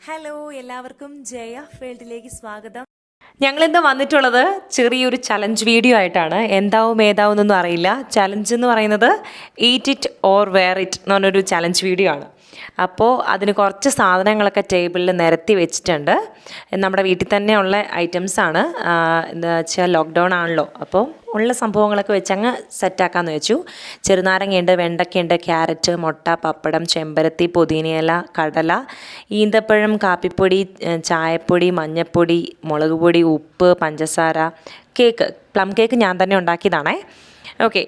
Hello, എല്ലാവർക്കും ജയ ഫീൽഡിലേക്ക് സ്വാഗതം. ഞങ്ങളിന്ന് വന്നിട്ടുള്ളത് ചെറിയൊരു ചലഞ്ച് വീഡിയോ ആയിട്ടാണ്. എന്താവും ഏതാവുന്നൊന്നും അറിയില്ല. ചലഞ്ച് എന്ന് പറയുന്നത് eat it or wear it എന്ന് പറഞ്ഞൊരു ചലഞ്ച് വീഡിയോ ആണ്. അപ്പോൾ അതിന് കുറച്ച് സാധനങ്ങളൊക്കെ ടേബിളിൽ നിരത്തി വെച്ചിട്ടുണ്ട്. നമ്മുടെ വീട്ടിൽ തന്നെ ഉള്ള ഐറ്റംസാണ്. എന്താ വെച്ചാൽ ലോക്ക്ഡൗൺ ആണല്ലോ, അപ്പോൾ ഉള്ള സംഭവങ്ങളൊക്കെ വെച്ച് അങ്ങ് സെറ്റാക്കാമെന്ന് വെച്ചു. ചെറുനാരങ്ങയുണ്ട്, വെണ്ടയ്ക്കയുണ്ട്, ക്യാരറ്റ്, മുട്ട, പപ്പടം, ചെമ്പരത്തി, പുതിനയില, കടല, ഈന്തപ്പഴം, കാപ്പിപ്പൊടി, ചായപ്പൊടി, മഞ്ഞൾപ്പൊടി, മുളക് പൊടി, ഉപ്പ്, പഞ്ചസാര, കേക്ക്. പ്ലം കേക്ക് ഞാൻ തന്നെ ഉണ്ടാക്കിയതാണേ. ഓക്കെ,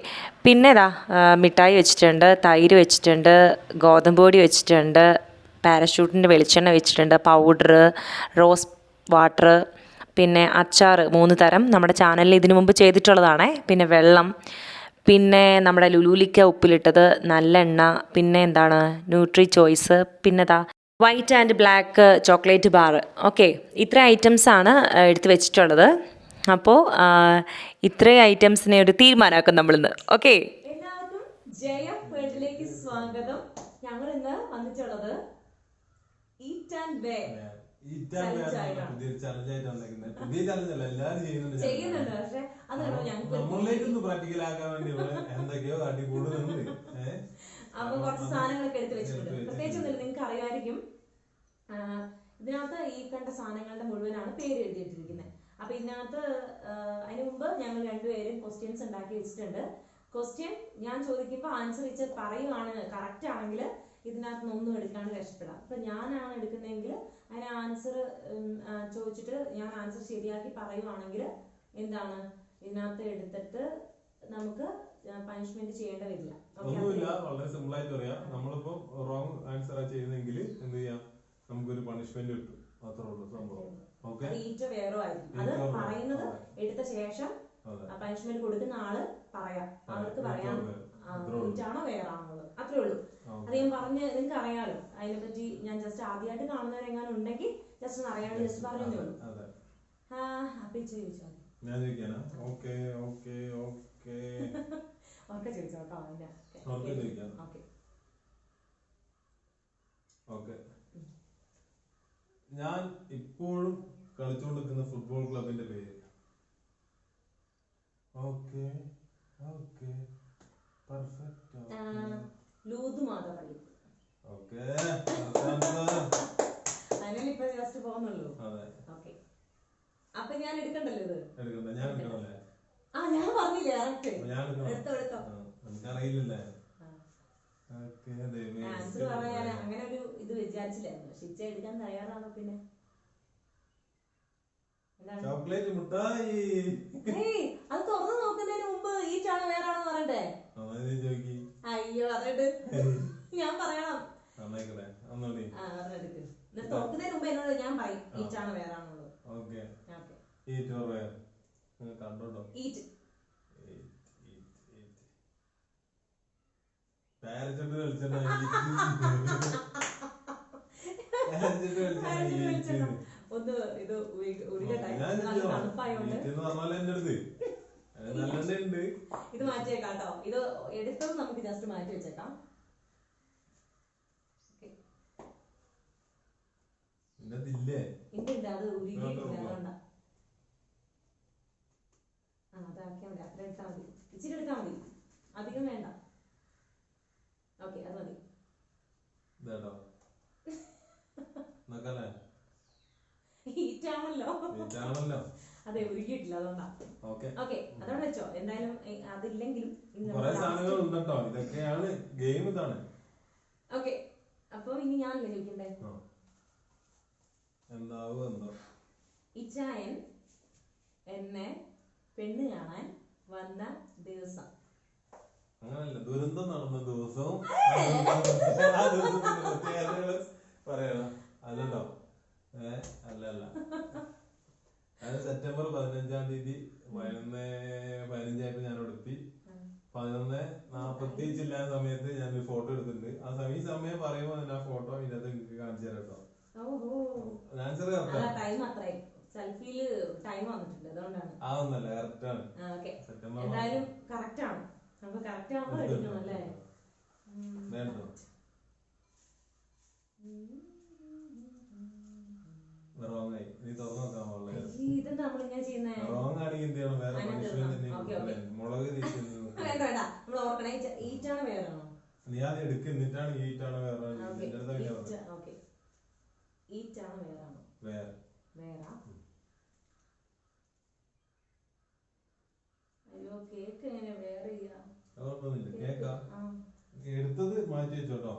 പിന്നെ ഇതാ മിഠായി വെച്ചിട്ടുണ്ട്, തൈര് വെച്ചിട്ടുണ്ട്, ഗോതമ്പ് പൊടി വെച്ചിട്ടുണ്ട്, പാരഷൂട്ടിൻ്റെ വെളിച്ചെണ്ണ വെച്ചിട്ടുണ്ട്, പൗഡർ, റോസ് വാട്ടർ, പിന്നെ അച്ചാർ 3 തരം നമ്മുടെ ചാനലിൽ ഇതിനു മുമ്പ് ചെയ്തിട്ടുള്ളതാണേ. പിന്നെ വെള്ളം, പിന്നെ നമ്മുടെ ലുലൂലിക്ക ഉപ്പിലിട്ടത്, നല്ലെണ്ണ, പിന്നെ എന്താണ് ന്യൂട്രി ചോയ്സ്, പിന്നെ white and black chocolate bar. Okay, ഇത്ര ഐറ്റംസാണ് എടുത്ത് വെച്ചിട്ടുള്ളത്. അപ്പോൾ ഇത്രയും ഐറ്റംസിനെ ഒരു തീരുമാനമാക്കും നമ്മളിന്ന്. ഓക്കെ, എല്ലാവർക്കും ജയ ഫീൽഡിലേക്ക് സ്വാഗതം. ഞങ്ങൾ ഇന്ന് വന്നിട്ടുള്ളത് ഈറ്റ് ആൻഡ് വെയർ ചെയ്യുന്നുണ്ട്. പക്ഷെ അതാണോ ഞങ്ങൾക്ക് പ്രാക്ടിക്കലാക്കാൻ വേണ്ടി എന്തൊക്കെയോ കാട്ടിക്കൂടുന്നുണ്ട്. അപ്പൊ കുറച്ച് സാധനങ്ങളൊക്കെ എടുത്ത് വെച്ചിട്ടുണ്ട്. പ്രത്യേകിച്ച് ഒന്നുമില്ല, നിങ്ങൾക്ക് അറിയാമായിരിക്കും. ഇതിനകത്ത് ഈ കണ്ട സാധനങ്ങളുടെ മുഴുവനാണ് പേര് എഴുതിയിട്ടിരിക്കുന്നത്. അപ്പൊ ഇതിനകത്ത് അതിന് മുമ്പ് ഞങ്ങൾ രണ്ടുപേരും ക്വസ്റ്റ്യൻസ് ഉണ്ടാക്കി വെച്ചിട്ടുണ്ട്. ക്വസ്റ്റ്യൻ ഞാൻ ചോദിക്കുമ്പോൾ ആൻസർ വെച്ച് പറയുവാണ് കറക്റ്റ് ആണെങ്കിൽ ഇതിനകത്ത് നിന്ന് ഒന്നും എടുക്കാണ്ട് രക്ഷപ്പെടാം. ഇപ്പൊ ഞാനാണ് എടുക്കുന്നതെങ്കിൽ അതിന് ആൻസർ ചോദിച്ചിട്ട് ഞാൻ ആൻസർ ശരിയാക്കി പറയുവാണെങ്കിൽ എന്താണ് ഇതിനകത്ത് എടുത്തിട്ട് നമുക്ക് പണിഷ്മെന്റ് ചെയ്യേണ്ട വരില്ല. ഒന്നുമില്ല, വളരെ സിമ്പിൾ ആയിട്ട് പറയാം. നമ്മളിപ്പോ റോങ് ആൻസർ ചെയ്യുന്നെങ്കിൽ എന്ത് ചെയ്യാം, നമുക്കൊരു പണിഷ്മെന്റ് കിട്ടും. അത്രേ ഉള്ളൂ സംഭവം. ഈറ്റോ വേറോ ആയിരിക്കും അത് പറയുന്നത്. എടുത്ത ശേഷം പണിഷ്മെന്റ് കൊടുക്കുന്ന ആള് പറയാം, അവർക്ക് പറയാം ഈറ്റാണോ വേറാണോ, അത്രേ ഉള്ളൂ. അത് ഞാൻ പറഞ്ഞ് നിങ്ങൾക്ക് അറിയാലോ. അതിനെപ്പറ്റി ഞാൻ ജസ്റ്റ് ആദ്യമായിട്ട് കാണുന്നവരെങ്ങാനും ഉണ്ടെങ്കിൽ ജസ്റ്റ് ഒന്ന് അറിയാണ്ട് ജസ്റ്റ് പറഞ്ഞേ ഉള്ളൂ. അപ്പൊ ചോദിച്ചോ, ഞാൻ ചോദിക്കാനാ? ഓക്കെ ഓക്കെ ഓക്കെ ഓക്കെ ചോദിച്ചോ കേട്ടോ. ഓക്കെ, ഞാൻ ഇപ്പോഴും കളിച്ചുകൊണ്ടിരിക്കുന്ന ഫുട്ബോൾ ക്ലബിന്റെ പേര്. Okay okay perfect. ലൂത് മാതപള്ളി. ഓക്കെ, അതിനല്ലേ ഇപ്പൊ ജസ്റ്റ് പോകുന്നുള്ളൂ. ഓക്കെ, അപ്പൊ ഞാൻ എടുക്കണ്ടല്ലോ ഇത്. എടുക്കണ്ട, ഞാൻ എടുക്കണല്ലേ? ഞാൻ പറഞ്ഞില്ലേ എടുത്തോ. എനിക്കറിയില്ലല്ലേ. ആൻസർ പറയാൻ അങ്ങനെ ഒരു ഇത് വിചാരിച്ചില്ലായിരുന്നു. ശിക്ഷ എടുക്കാൻ തയ്യാറാണോ? പിന്നെ ചോക്ലേറ്റ് മുട്ടായി. അത് തുറന്നു നോക്കുന്നതിന് മുമ്പ് ഈ ചാണോ വേറാണോ പറയണ്ടേ? അയ്യോ, അറിയട്ട് ഞാൻ പറയണം. തുറക്കുന്നതിന് മുമ്പ് എന്നോട് ഞാൻ പറയും ഈ ചാണോ വേറാണുള്ളത്. ഒന്ന് ഇത് തണുപ്പായോണ്ട് ഇത് മാറ്റിയേക്കാം കേട്ടോ. ഇത് എടുത്തത് നമുക്ക് ജസ്റ്റ് മാറ്റി വെച്ചേക്കാം. ഇല്ല, അത് ഉരുകിയിട്ടില്ല, അതുകൊണ്ടാ. അതാക്കിയാ മതി, അത്ര എടുത്താൽ മതി. ഇച്ചിരി എടുത്താൽ മതി, അധികം വേണ്ട. ഓക്കെ, അത് മതി. ഹീറ്റാണല്ലോ, അതെ, ഉരുകിയിട്ടില്ല, അതുകൊണ്ടാ. ഓക്കെ, അതോടെ വെച്ചോ. എന്തായാലും അതില്ലെങ്കിലും ഓക്കെ. അപ്പൊ ഇനി ഞാനല്ലേ ചോദിക്കണ്ടേ? ഇച്ചായൻ എന്നെ പെണ്ണ് കാണാൻ വന്ന ദിവസം. അങ്ങനല്ല, ദുരന്തം നടന്ന ദിവസവും പറയണം. അല്ലല്ലോ, അല്ലല്ല, അത് സെപ്റ്റംബർ 15-ാം തീയതി 11:15 ഞാൻ എടുത്തി. 11:45 സമയത്ത് ഞാനൊരു ഫോട്ടോ എടുത്തിട്ടുണ്ട്. ഈ സമയം പറയുമ്പോ ഞാൻ ആ ഫോട്ടോ ഇതിനകത്ത് നിങ്ങൾക്ക് കാണിച്ചു തരാം കേട്ടോ. ആൻസർ ആവുന്നല്ല, കറക്റ്റ് ആണ്. എന്തായാലും കറക്റ്റ് ആണ്. നമുക്ക് കറക്റ്റ് ആവുമ്പോ എടുക്കണം അല്ലേ? എനിക്ക് തുറന്നു നോക്കാൻ പാടില്ല. ഇതെന്താ നമ്മളിങ്ങനെ ചെയ്യുന്നേ? റോങ് ആണെങ്കിൽ എന്ത് ചെയ്യണം? വേറെ പണിഷ്മെന്റ് മുളക് തേച്ച് വേണ്ട വേണ്ട, നമ്മൾ ഓർക്കണേ. ഈറ്റാണ് വേറാണോ? നീ ആദ്യം എടുക്ക്, എന്നിട്ടാണ് ഈറ്റാണ് വേറെ. ഈറ്റാണ് വേറാണോ? വേറെ വേറാ. അയ്യോ, കേക്ക് എങ്ങനെ വേറെ ചെയ്യാ? കുഴപ്പമൊന്നുമില്ല, കേക്കാ. എടുത്തത് മാറ്റി വെച്ചോട്ടോ.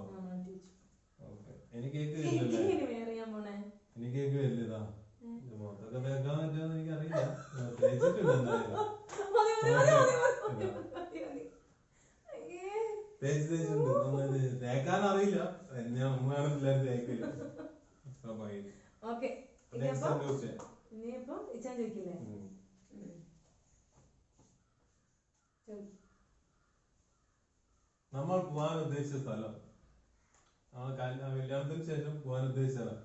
എനിക്ക് കേക്ക് എനിക്ക് കേക്ക് വരില്ലതാ. മൊത്തൊക്കെ തേക്കാൻ പറ്റുമെന്ന് എനിക്കറിയില്ല. തേച്ചിട്ടുണ്ട് എന്തായാലും. തേച്ചിട്ടുണ്ട്. തേക്കാൻ അറിയില്ല. എന്നെ നമ്മളാണ് എല്ലാരും തേക്കില്ല. നമ്മൾ പോവാൻ ഉദ്ദേശിച്ച സ്ഥലം, കല്യാണത്തിന് ശേഷം പോവാൻ ഉദ്ദേശിച്ച സ്ഥലം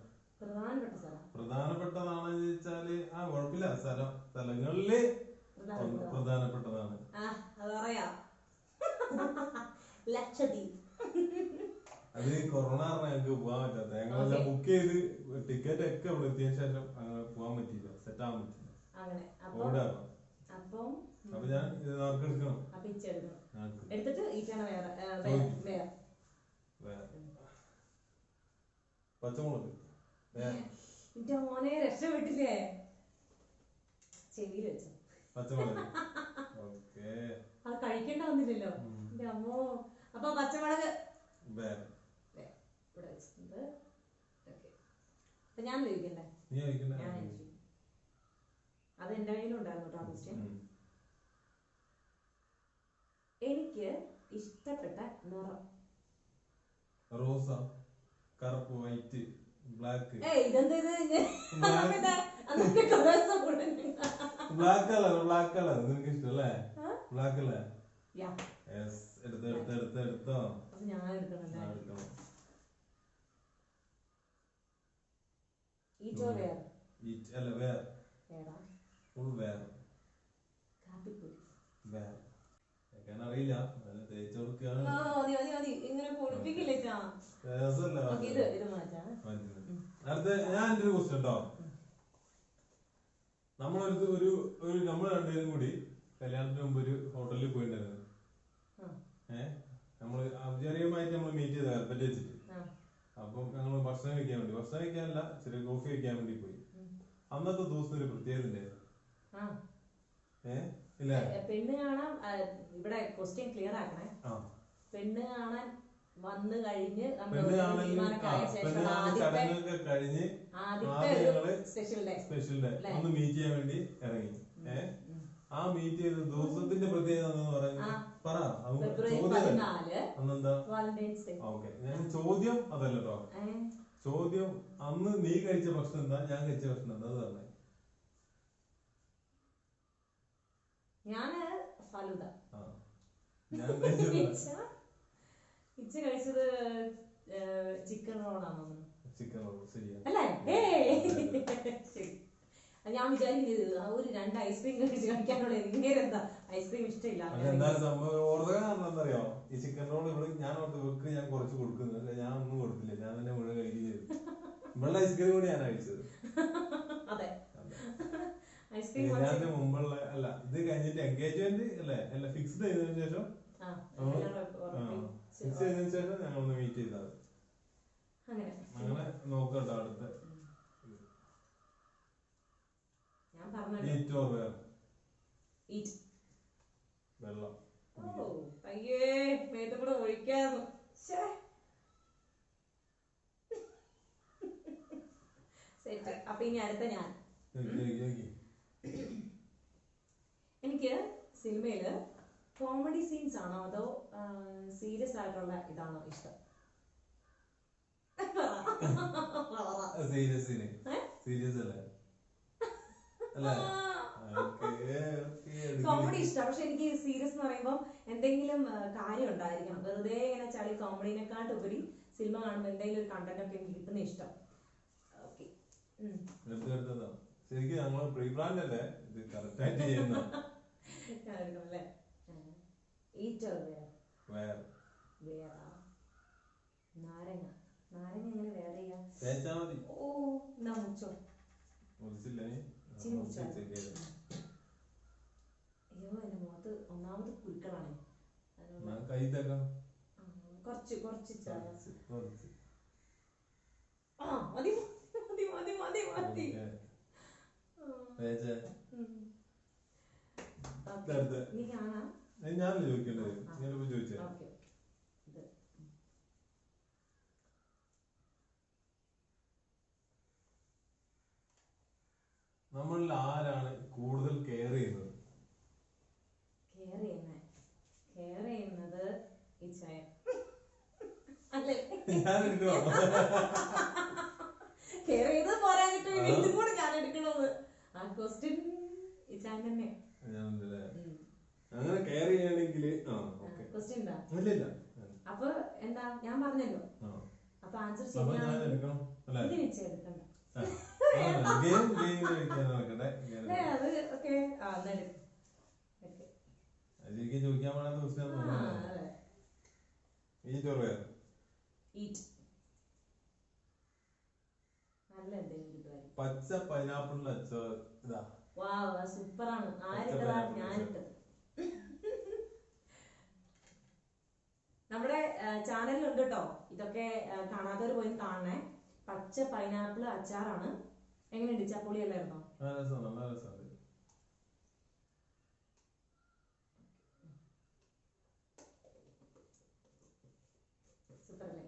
പ്രധാനപ്പെട്ടതാണെന്ന് ചോദിച്ചാല് കുഴപ്പമില്ല. സ്ഥലങ്ങളില് പ്രധാനപ്പെട്ടതാണ്. അത് കൊറോണ കാരണം ഞങ്ങൾക്ക് പോവാൻ പറ്റാത്ത, ഞങ്ങളെല്ലാം ബുക്ക് ചെയ്ത് ടിക്കറ്റ് ഒക്കെ ഇവിടെ എത്തിയ ശേഷം അങ്ങനെ പോവാൻ പറ്റിയില്ല, സെറ്റ് ആവാൻ പറ്റില്ല. അപ്പൊ ഞാൻ ആർക്ക് എടുക്കണം? പച്ചമുളക് മോനെ രക്ഷപ്പെട്ടില്ലേ? ചെവിയിൽ വെച്ചു പച്ചമുളക്. ഓക്കേ, അത് കഴിക്കേണ്ട വന്നില്ലല്ലോ എന്റെ അമ്മോ. അപ്പൊ പച്ചമുളക് ഇവിടെ വെച്ചിട്ടുണ്ട്. അപ്പൊ ഞാൻ ചോദിക്കണ്ടേ? അത് എന്റെ കയ്യിലുണ്ടായിരുന്നു കേട്ടോ ക്വസ്റ്റ്യൻ. എനിക്ക് ഇഷ്ടപ്പെട്ട നിറം? റോസ, കറുപ്പ്, വൈറ്റ്, ബ്ലാക്ക്. ബ്ലാക്ക് കളർ നിനക്ക് ഇഷ്ടല്ലേ? ബ്ലാക്ക് അല്ലേ? എടുത്തോ. ഞാൻ എടുക്കണം. അറിയില്ല, തേച്ച് കൊടുക്കുകയാണ്. അടുത്ത ഞാൻ എന്റെ ഒരു ക്വസ്റ്റ്യൻ കേട്ടോ. നമ്മൾ രണ്ടുപേരും കൂടി കല്യാണത്തിന് മുമ്പ് ഒരു ഹോട്ടലിൽ പോയിട്ടുണ്ടായിരുന്നു. നമ്മള് ഔദ്യോഗികമായിട്ട് നമ്മൾ മീറ്റ് ചെയ്ത കൽപ്പറ്റ വെച്ചിട്ട്. അപ്പം ഞങ്ങൾ ഭക്ഷണം കഴിക്കാനല്ല, ചെറിയ കോഫി കഴിക്കാൻ വേണ്ടി പോയി. അന്നത്തെ ദിവസം ഒരു പ്രത്യേകത ഉണ്ടായിരുന്നു. പെണ്ണ് കാണാൻ ഇവിടെ ക്വസ്റ്റ്യൻ ക്ലിയർ ആക്കണേ. പെണ്ണ് കാണാൻ വന്ന് കഴിഞ്ഞ് ചടങ്ങൊക്കെ കഴിഞ്ഞ് സ്പെഷ്യൽ ഡേ ഒന്ന് മീറ്റ് ചെയ്യാൻ വേണ്ടി ഇറങ്ങി. ആ മീറ്റ് ചെയ്ത ദിവസത്തിന്റെ പ്രത്യേകത എന്ന് പറയുന്നത് പറ. അന്നെന്താ? ഓക്കെ, ഞാൻ ചോദ്യം അതല്ലോ. ചോദ്യം അന്ന് നീ കഴിച്ച ഭക്ഷണം എന്താ, ഞാൻ കഴിച്ച ഭക്ഷണം എന്താ, അത് പറഞ്ഞേ. ഞാന് ഫലൂദ. ഇച്ച കഴിച്ചത് ചിക്കൻ റോളാണോ? ചിക്കൻ റോൾ ശരിയാ അല്ലേ? ഞാൻ വിചാരിക്കുന്നത് ഒരു 2 ഐസ്ക്രീം കഴിക്കാനുള്ള ഇങ്ങനെന്താ ഐസ്ക്രീം ഇഷ്ടമില്ല. അറിയോ, ഈ ചിക്കൻ റോൾ ഇവിടെ ഞാൻ ഇവർക്ക് ഞാൻ കുറച്ച് കൊടുക്കുന്നത്, ഞാൻ ഒന്നും കൊടുത്തില്ല, ഞാൻ തന്നെ മുഴുവൻ കഴിക്കുകയും ചെയ്തു. ഇവിടെ ഐസ്ക്രീം കൂടി ഞാൻ കഴിച്ചത്. കല്യാണത്തിന് മുമ്പുള്ള അല്ല, ഇത് കഴിഞ്ഞിട്ട് എൻഗേജ്മെന്റ് അല്ല ഫിക്സ്ഡ് ചെയ്തതിനു ശേഷം ഞങ്ങളൊന്ന് മീറ്റ് ചെയ്താൽ അങ്ങനെ നോക്കട്ടോ. അടുത്ത വെള്ളം. അയ്യേ, മേത്ത് കൂടെ ഒഴിക്കാന്ന്. അപ്പൊ ഇനി അടുത്ത ഞാൻ. എനിക്ക് സിനിമയില് കോമഡി സീൻസ് ആണോ അതോ സീരിയസ് ആയിട്ടുള്ള ഇതാണോ ഇഷ്ടം? സീരിയസ് കോമഡി ഇഷ്ടം. പക്ഷെ എനിക്ക് സീരിയസ് എന്ന് പറയുമ്പോൾ എന്തെങ്കിലും കാര്യം ഉണ്ടായിരിക്കണം. വെറുതെ ഇങ്ങനെ ചളി കോമഡിനെക്കാട്ട് ഉപരി സിനിമ കാണുമ്പോൾ എന്തെങ്കിലും ഒരു കണ്ടന്റ് ഒക്കെ എനിക്ക് കിട്ടുന്ന ഇഷ്ടം. ഓക്കെ, ശരിക്കും ഞങ്ങൾ പ്രീ പ്ലാൻഡ് അല്ലേ ഇത് കറക്റ്റ് ആയിട്ട് ചെയ്യുന്നത്. നാരങ്ങ എങ്ങനെ വേറെ ചെയ്യാം? തേച്ചാ മതി. ഓ, എന്നാ മുച്ചോ. ഒളിച്ചില്ലേ ഇച്ചിരി മുറിച്ചാണ്. അയ്യോ എന്റെ മുഖത്ത് ഒന്നാമത് കുരുക്കളാണ്. കൈ തേക്കാം കുറച്ച് കുറച്ച് ഞാനല്ലേ ചോദിക്കേണ്ടത്, ഞാനിപ്പോ ചോദിച്ചേ. നമ്മളിൽ ആരാണ് കൂടുതൽ കെയർ ചെയ്യുന്നത്? കെയർ ചെയ്യുന്നത് ഈ ചായ അല്ലേ? ഞാൻ എടുക്കണോ? കെയർ ചെയ്ത് പോരാഞ്ഞിട്ട് ഇതും കൂടെ ഞാൻ എടുക്കണത്. ആ ക്വസ്റ്റ്യൻ ഈ ചായ തന്നെ. അങ്ങനെ കെയർ ചെയ്യണമെങ്കിൽ ക്വസ്റ്റ്യൻ ഉണ്ടാ? ഇല്ല. അപ്പൊ എന്താ ഞാൻ പറഞ്ഞല്ലോ. അപ്പൊ ആൻസർ ഞാൻ എടുക്കണം അല്ലേ? ഇത് വെച്ച് എടുക്കണ്ട. ചോദിക്കാൻ പാടാത്ത ക്വസ്റ്റ്യൻ. ഈ ചോറ് പച്ച പൈനാപ്പിളിൽ അച്ചാർ. ഇതാ സൂപ്പറാണ്. ആരിട്ടതാ? ഞാനിട്ടത്. നമ്മുടെ ചാനലിലുണ്ട് കേട്ടോ. ഇതൊക്കെ കാണാത്തവർ പോയി കാണണേ. പച്ച പൈനാപ്പിൾ അച്ചാറാണ്. എങ്ങനെയുണ്ട്? ചപ്പൊളിയല്ലായിരുന്നോ? സൂപ്പറല്ലേ?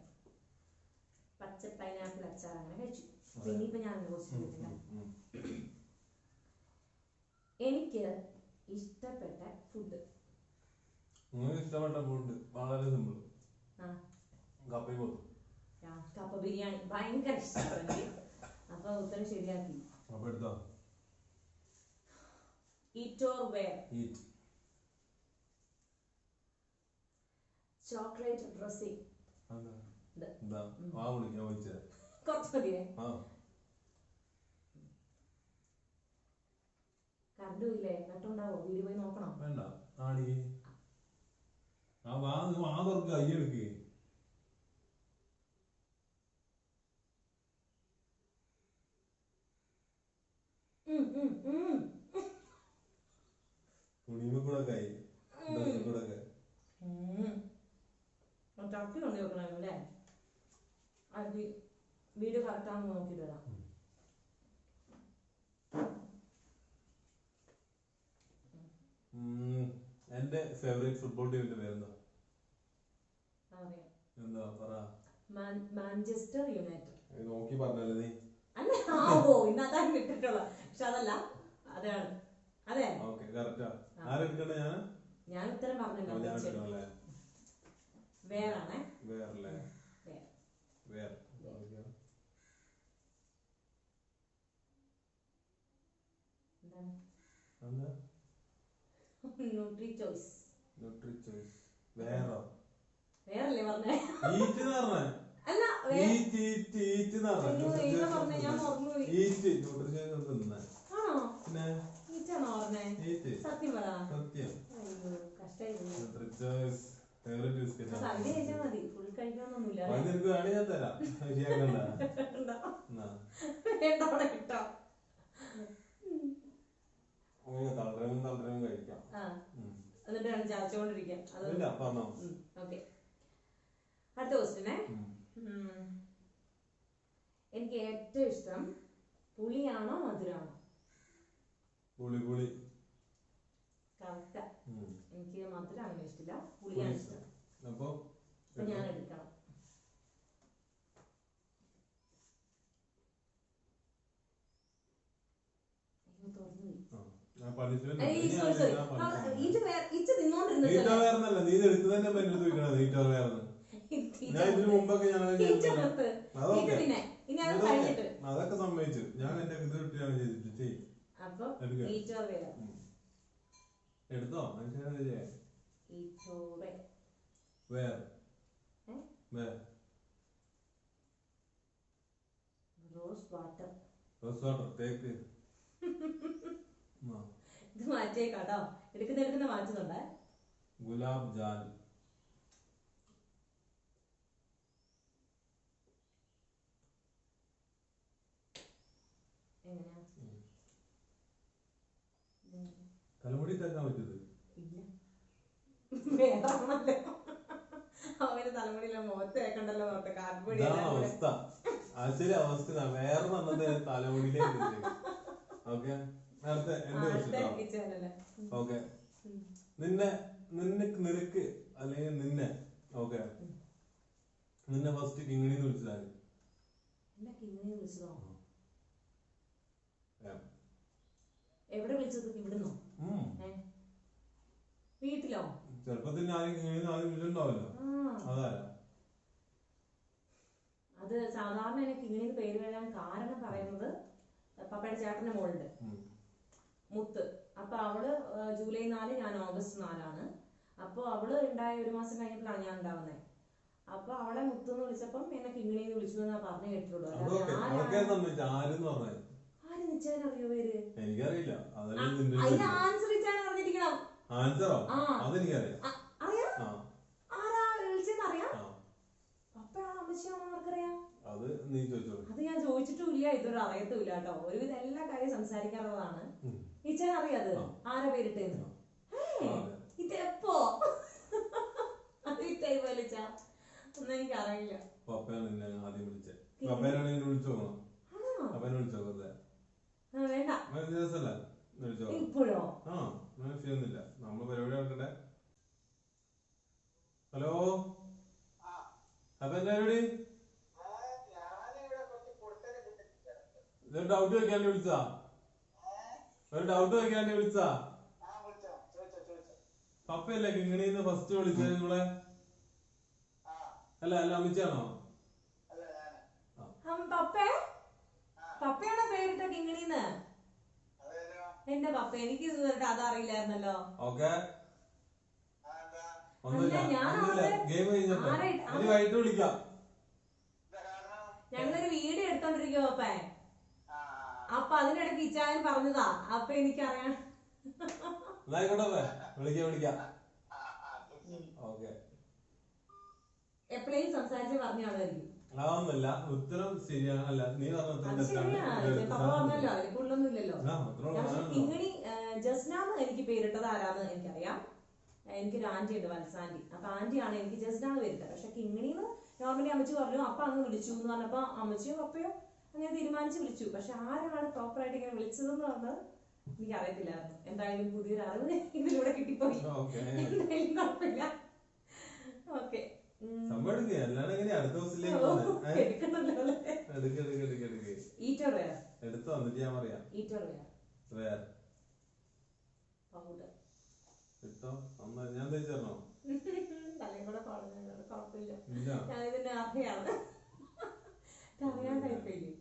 പച്ച പൈനാപ്പിൾ അച്ചാർ അങ്ങനെ കഴിച്ചു. ഇനിയിപ്പോ ഞാൻ എനിക്ക് ഇഷ്ടപ്പെട്ട ഫുഡ്. ഇഷ്ടപ്പെട്ട ഫുഡ് വളരെ സിമ്പിൾ. കപ്പ ബിരിയാണി ഭയങ്കര ഇഷ്ടമാണ്. അപ്പൊ ഉത്തരം ശരിയാക്കി. അപ്പൊ എടുത്തോ? Eat or wear? Eat. Chocolate dressing. കുറച്ച് മതിയേ? കറണ്ട് പോയില്ലേ? നട്ടുണ്ടാവോ? വീഡിയോ പോയി നോക്കണം. വേണ്ട. ആടി കയ്യെടുക്കേ. തുണിമ കൂടെ കൈ കൂടെ ചട്ടി കൊണ്ട് വെക്കണല്ലോ അല്ലേ? അത് വീഡിയോ കറക്റ്റാണെന്ന് നോക്കിട്ട് വരാം. എന്റെ ഫേവറേറ്റ് ഫുട്ബോൾ ടീമിന്റെ പേരെന്താ? എന്താ പറ? Manchester United. നോക്കി പറഞ്ഞല്ലേ നീ? അല്ല ഇന്നതാണ് ഇട്ടിട്ടുള്ളത്. പക്ഷെ അതല്ല, അതാണ്. അതെ ആരെടുക്കണ്ടേ? ഞാൻ ഉത്തരം പറഞ്ഞല്ലോ. വേറാണേ. വേറല്ലേ? വേറെ ന്യൂട്രി ചോയ്സ്. വേറോ? വേറല്ലേ പറഞ്ഞേ? അല്ല സത്യം പറ. മതി. ഫുൾ കഴിക്കണമെന്നൊന്നുമില്ല. കിട്ടോ? എന്നിട്ടാണ് ചാച്ചോണ്ടിരിക്കാൻ. ഓക്കെ, അടുത്ത ക്വസ്റ്റ്യനെ. എനിക്ക് ഏറ്റവും ഇഷ്ടം പുളിയാണോ മധുരമാണോ? പുളി. കറക്റ്റാ. എനിക്ക് മധുരം അങ്ങനെ ഇഷ്ടമില്ല, പുളിയാണ് ഇഷ്ടം. അപ്പൊ ഞാൻ എടുക്കണം. അതൊക്കെ സമ്മതിച്ചു. ഞാൻ എന്റെ ഇത് കിട്ടിയാണ് എടുത്തോ? Rose water. തേക്ക്. ഇത് മാറ്റിയേക്കാട്ടോ. എടുക്കുന്ന മാറ്റുന്നുണ്ട്. ഗുലാബ് ജാൽ. എങ്ങനെയാ? തലമുടി തേക്കാൻ പറ്റത് ഇല്ല, വേറെ അവന് തലമുടിയില്ല, മുഖത്ത് തേക്കണ്ടല്ലോ പറഞ്ഞിട്ട് കാർഡ്ബോർഡ് ഇതാണ് അവസ്ഥ. ആക്ച്വലി അവസ്ഥ വേറെ വന്നത് തലമുടിയിലേക്ക്. ഓക്കെ, അടുത്ത എന്റെ ക്വസ്റ്റ്യൻ. ഓക്കെ, നിനക്ക് അല്ലെങ്കിൽ നിന്നെ ഓക്കെ നിന്നെ ഫസ്റ്റ് കിങ്ങിണിന്ന് വിളിച്ചതാണ്. എവിടെ വിളിച്ചത്? ഇവിടുന്നോ? വീട്ടിലോ? ചെറുപ്പത്തിൽ ആരും കിങ്ങിണിന്ന് ആരും വിളിച്ചിട്ടുണ്ടാവല്ലോ. അതാരാ? അത് സാധാരണ എനിക്ക് ഇങ്ങനെ പേര് വരാൻ കാരണം പറയുന്നത് പപ്പയുടെ ചേട്ടന്റെ മോളുണ്ട് മുത്ത്. അപ്പൊ അവള് ജൂലൈ 4, ഞാൻ ഓഗസ്റ്റ് 4. അപ്പൊ അവള് ഉണ്ടായ 1 മാസം കഴിഞ്ഞപ്പോഴാണ് ഞാൻ ഉണ്ടാവുന്നത്. അപ്പൊ അവളെ മുത്തെന്ന് വിളിച്ചപ്പം എന്നെ കിങ്ങിണിന്ന് വിളിച്ചു എന്നാ പറഞ്ഞു കേട്ടിട്ടുള്ളൂ. ആര് നിച്ചാൻ അറിയോ പേര്? എനിക്കറിയില്ല. ആൻസർ നിച്ചാൻ അറിഞ്ഞിരിക്കണം. ആൻസറോ? അതെനിക്കറിയാം. ആരാ വിളിച്ചെന്ന് അറിയാം. പപ്പയാണോ അമ്മച്ചിയാണോ ആർക്കറിയാം? അത് നീ ചോദിച്ചോളൂ. അത് ഞാൻ ചോദിച്ചിട്ടുമില്ല, ഇതൊരു അറിയത്തുമില്ല കേട്ടോ. ഒരുവിധം എല്ലാ കാര്യം സംസാരിക്കാറുള്ളതാണ്. നിച്ചാൻ അറിയാത് ആരാ പേരിട്ടെന്ന്? ഇതെപ്പോ അത് വിറ്റായി വലിച്ച ഒന്നും എനിക്ക് അറിയില്ല. പപ്പയാണ് നിന്നെ ആദ്യം വിളിച്ചത്. പപ്പേനാണെങ്കിൽ വിളിച്ചോക്കണം. പപ്പേനെ വിളിച്ചോക്കത്തെ വേണ്ട ഇപ്പോഴോ? ആ ചെയ്യുന്നില്ല. നമ്മള് പരിപാടി നടക്കട്ടെ. ഹലോ, അപ്പൊ എന്താ പരിപാടി? ഇതൊരു ഡൗട്ട് വെക്കാണ്ട് വിളിച്ചാ? ഒരു ഡൗട്ട് വെക്കാണ്ട് വിളിച്ചാ? പപ്പയല്ലേ കിങ്ങിണിന്ന് ഫസ്റ്റ് വിളിച്ചത് നിങ്ങളെ? അല്ല അല്ല, അമ്മച്ചാണോ? പപ്പയാണോ പേരിട്ട കിങ്ങിണിന്ന്? എന്റെ പപ്പ എനിക്ക് അതറിയില്ലായിരുന്നല്ലോ. ഓക്കെ, ഗെയിം വൈകിട്ട് വിളിക്കാം. ഞങ്ങളൊരു വീഡിയോ എടുത്തോണ്ടിരിക്കുവോ പപ്പേ. അപ്പൊ അതിനിടയ്ക്ക് ഇച്ചായൻ പറഞ്ഞതാ. അപ്പൊ എനിക്കറിയാം. വിളിക്കാം. ഓക്കെ, എപ്പോഴേലും സംസാരിച്ച് പറഞ്ഞു കാണുമായിരിക്കും. അതൊന്നുമില്ല, ഉത്തരം ശരിയാണ്. അല്ല, നീ പറഞ്ഞല്ലോ, അതിനെക്കുള്ളൊന്നുമില്ലല്ലോ. കിങ്ങിണി ജസ്നാന്ന് എനിക്ക് പേരിട്ടത് ആരാന്ന് എനിക്കറിയാം. എനിക്കൊരു ആന്റി ഉണ്ട്, വത്സാന്റി. അപ്പൊ ആന്റിയാണ് എനിക്ക് ജസ്നാന്ന് പേരിട്ടത്. പക്ഷെ കിങ്ങിണിന്ന് നോർമലി അമ്മച്ചി പറഞ്ഞു. അപ്പൊ അങ്ങ് വിളിച്ചു എന്ന് പറഞ്ഞപ്പോ അമ്മച്ചിയോ പപ്പയോ അങ്ങനെ തീരുമാനിച്ച് വിളിച്ചു. പക്ഷെ ആരാണ് പ്രോപ്പറായിട്ട് ഇങ്ങനെ വിളിച്ചതെന്ന് പറഞ്ഞത് എനിക്ക് അറിയത്തില്ലായിരുന്നു. എന്തായാലും പുതിയൊരു അറിവ് ഇതിലൂടെ കിട്ടിപ്പോയി. എന്തായാലും കുഴപ്പമില്ല. ഓക്കെ, ഞാൻ തയ്ച്ചോ? ഞാനിതിന്റെ അർഹയാണ്. അറിയാണ്ടായിപ്പോയില്ലേ?